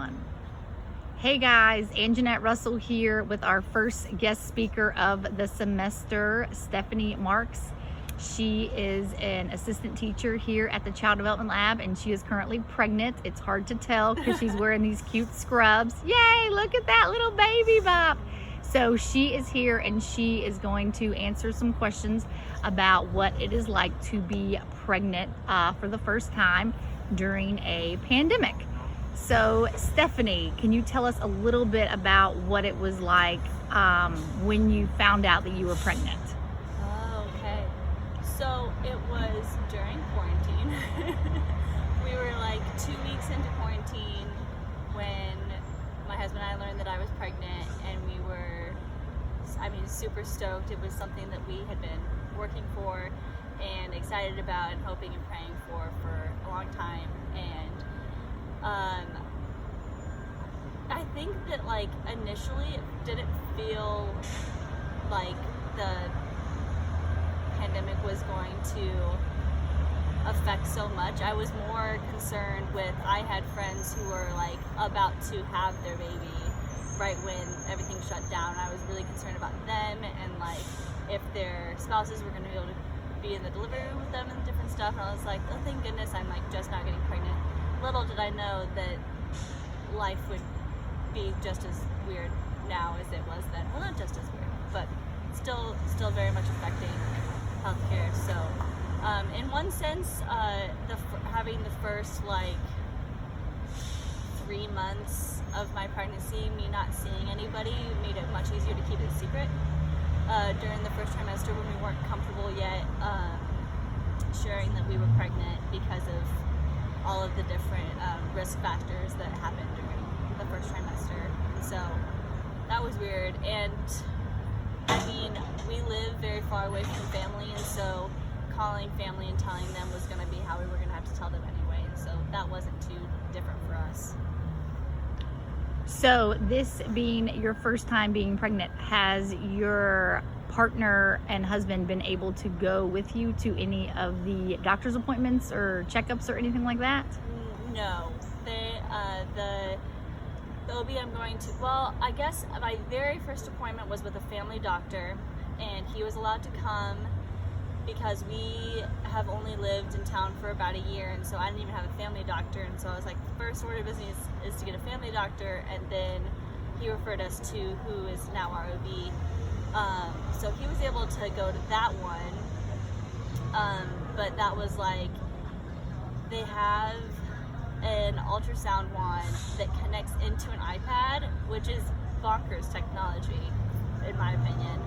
1. Hey guys, Anjanette Russell here with our first guest speaker of the semester, Stephanie Marks. She is an assistant teacher here at the Child Development Lab, and she is currently pregnant. It's hard to tell because she's wearing these cute scrubs. Yay, look at that little baby bop. So she is here and she is going to answer some questions about what it is like to be pregnant for the first time during a pandemic. So Stephanie, can you tell us a little bit about what it was like when you found out that you were pregnant? Okay. So it was during quarantine. We were like 2 weeks into quarantine when my husband and I learned that I was pregnant, and we were, super stoked. It was something that we had been working for and excited about and hoping and praying for a long time. And I think that initially it didn't feel like the pandemic was going to affect so much. I was more concerned with, I had friends who were about to have their baby right when everything shut down. I was really concerned about them and if their spouses were going to be able to be in the delivery room with them and different stuff. And I was like, oh, thank goodness I'm just not getting pregnant. Little did I know that life would be just as weird now as it was then. Well, not just as weird, but still very much affecting healthcare. So in one sense, having the first 3 months of my pregnancy, me not seeing anybody, made it much easier to keep it secret. During the first trimester, when we weren't comfortable yet sharing that we were pregnant because of all of the different risk factors that happened during the first trimester. And so that was weird. And we live very far away from family, and so calling family and telling them was going to be how we were going to have to tell them anyway. And so that wasn't too different for us. So this being your first time being pregnant, has your partner and husband been able to go with you to any of the doctor's appointments or checkups or anything like that? No. The OB I'm going to, well, I guess my very first appointment was with a family doctor, and he was allowed to come because we have only lived in town for about a year, and so I didn't even have a family doctor. And so I was like, the first order of business is to get a family doctor, and then he referred us to who is now our OB. So he was able to go to that one, but that was they have an ultrasound wand that connects into an iPad, which is bonkers technology, in my opinion.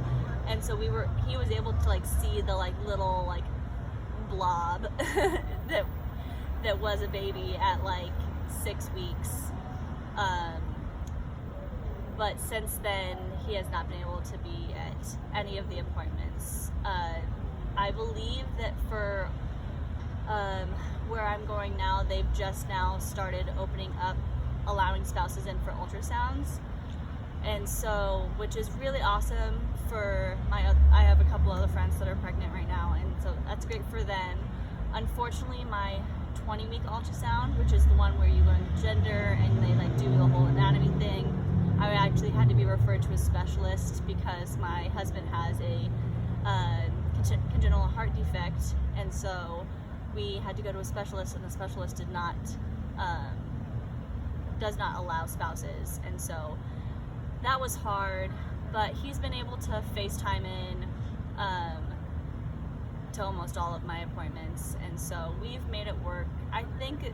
And so he was able to see the little blob that was a baby at 6 weeks. But since then, he has not been able to be at any of the appointments. I believe that for where I'm going now, they've just now started opening up, allowing spouses in for ultrasounds. And so, which is really awesome for I have a couple other friends that are pregnant right now, and so that's great for them. Unfortunately, my 20-week ultrasound, which is the one where you learn gender and they do the whole anatomy thing, I actually had to be referred to a specialist because my husband has a congenital heart defect, and so we had to go to a specialist, and the specialist does not allow spouses. And so that was hard, but he's been able to FaceTime in to almost all of my appointments, and so we've made it work. I think,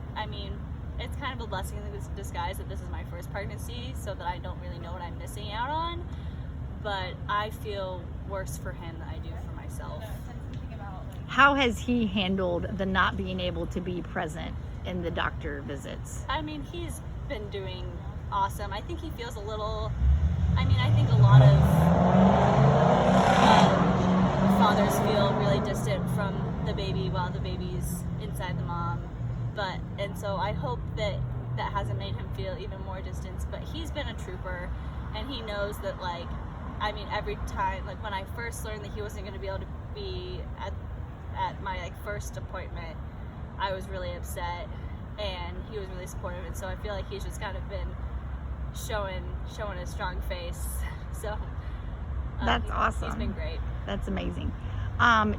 it's kind of a blessing in disguise that this is my first pregnancy, so that I don't really know what I'm missing out on, but I feel worse for him than I do for myself. How has he handled the not being able to be present in the doctor visits? He's been doing awesome. I think he feels a little, I think a lot of fathers feel really distant from the baby while the baby's inside the mom. And so I hope that hasn't made him feel even more distance, but he's been a trooper, and he knows that every time, when I first learned that he wasn't going to be able to be at my first appointment, I was really upset, and he was really supportive, and so I feel like he's just kind of been showing a strong face. So That's awesome. He's been great. That's amazing.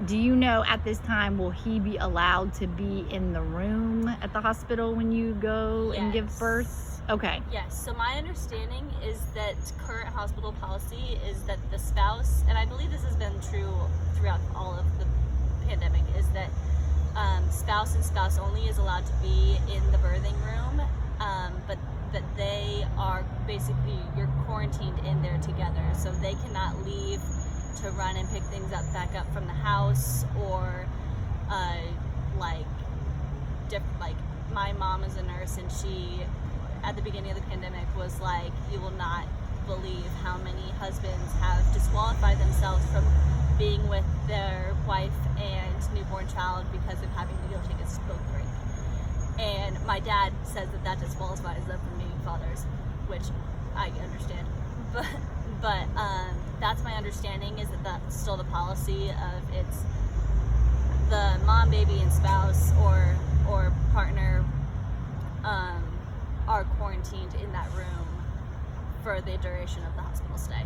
Do you know at this time, will he be allowed to be in the room at the hospital when you go and give birth? Okay. Yes. So my understanding is that current hospital policy is that the spouse, and I believe this has been true throughout all of the pandemic, is that spouse and spouse only is allowed to be in the birthing room, but that they are basically, you're quarantined in there together, so they cannot leave to run and pick things up back up from the house, or like my mom is a nurse, and she at the beginning of the pandemic was like, you will not believe how many husbands have disqualified themselves from being with their wife and newborn child because of having to go take a smoke break. And my dad says that disqualifies them from being fathers, which I understand. But that's my understanding, is that that's still the policy of it's the mom, baby, and spouse or partner are quarantined in that room for the duration of the hospital stay.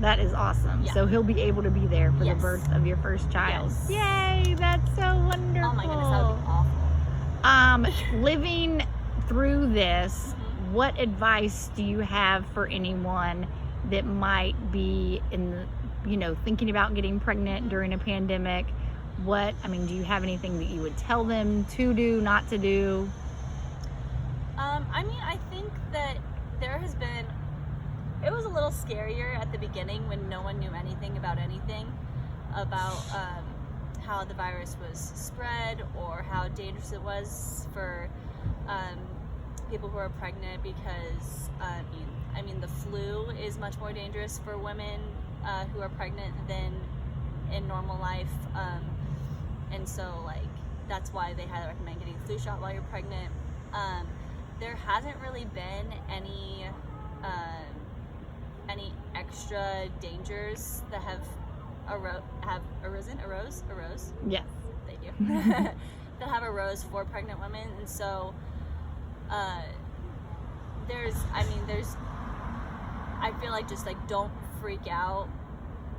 That is awesome. Yeah. So he'll be able to be there for the Yes. birth of your first child. Yes. Yay, that's so wonderful. Oh my goodness, that would be awful. Living through this, Mhm. what advice do you have for anyone that might be thinking about getting pregnant during a pandemic? Do you have anything that you would tell them to do, not to do? I think that it was a little scarier at the beginning when no one knew anything about how the virus was spread or how dangerous it was for people who are pregnant, because the flu is much more dangerous for women who are pregnant than in normal life, and so that's why they highly recommend getting a flu shot while you're pregnant. There hasn't really been any extra dangers that have arose. Yes. Thank you. That have arose for pregnant women, and so I feel like just don't freak out,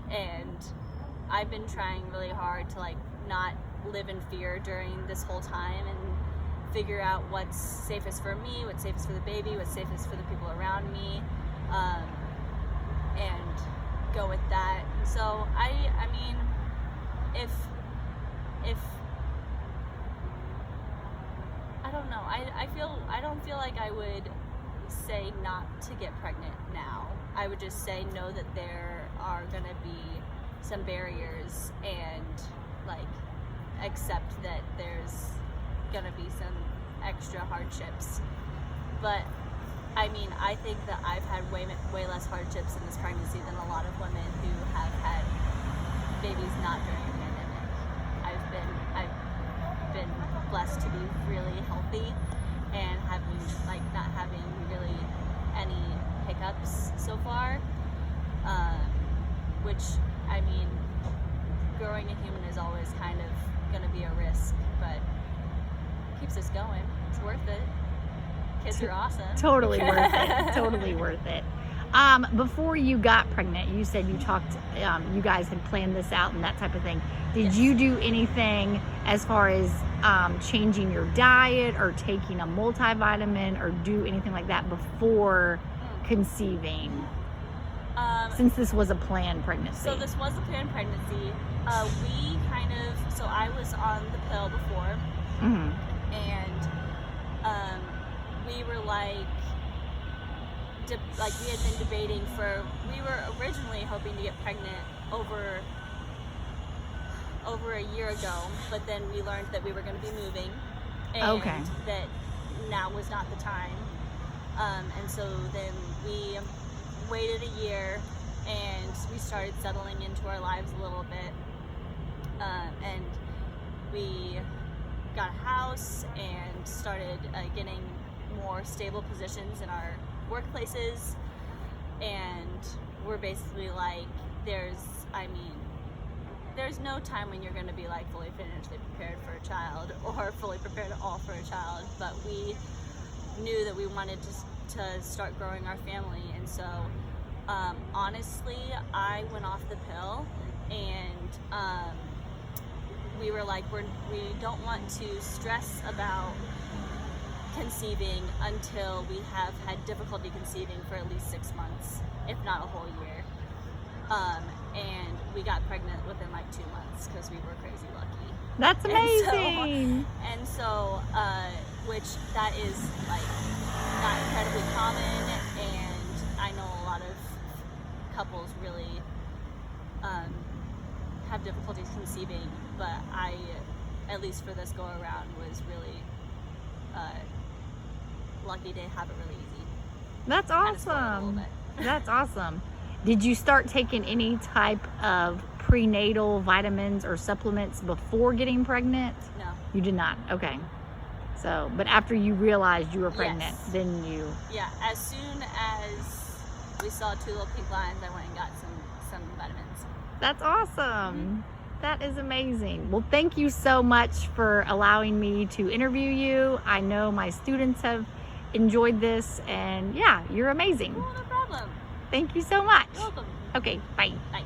and I've been trying really hard to not live in fear during this whole time and figure out what's safest for me, what's safest for the baby, what's safest for the people around me, and go with that. So if I don't know, I don't feel like I would say not to get pregnant now. I would just say know that there are gonna be some barriers, and accept that there's gonna be some extra hardships. But I think that I've had way less hardships in this pregnancy than a lot of women who have had babies not during a pandemic. I've been blessed to be really healthy and not having really any hiccups so far, which growing a human is always kind of gonna be a risk, but keeps us going. It's worth it. Kids are awesome. Totally worth it. Totally worth it. Before you got pregnant, you said you guys had planned this out and that type of thing. Did Yes. you do anything as far as changing your diet or taking a multivitamin or do anything like that before conceiving? Since this was a planned pregnancy. So this was a planned pregnancy. So I was on the pill before, Mhm. and we were we had been debating we were originally hoping to get pregnant over a year ago, but then we learned that we were going to be moving, and Okay. that now was not the time, and so then we waited a year and we started settling into our lives a little bit, and we got a house and started getting more stable positions in our workplaces, and we're basically there's no time when you're going to be like fully financially prepared for a child or fully prepared at all for a child, but we knew that we wanted to start growing our family. And so honestly, I went off the pill, and we were like, we don't want to stress about conceiving until we have had difficulty conceiving for at least 6 months, if not a whole year. And we got pregnant within like 2 months because we were crazy lucky. That's amazing. And so, which that is like not incredibly common, and I know a lot of couples really have difficulties conceiving, but I, at least for this go around, was really lucky to have it really easy. That's Kinda spoiled a little awesome. bit. That's awesome. Did you start taking any type of prenatal vitamins or supplements before getting pregnant? No. You did not. Okay. So, but after you realized you were pregnant, Yes. then you. Yeah, as soon as we saw 2 little pink lines, I went and got some vitamins. That's awesome. That is amazing. Well, thank you so much for allowing me to interview you. I know my students have enjoyed this, and yeah, you're amazing. Oh, no problem. Thank you so much. You're welcome. Okay, bye. Bye.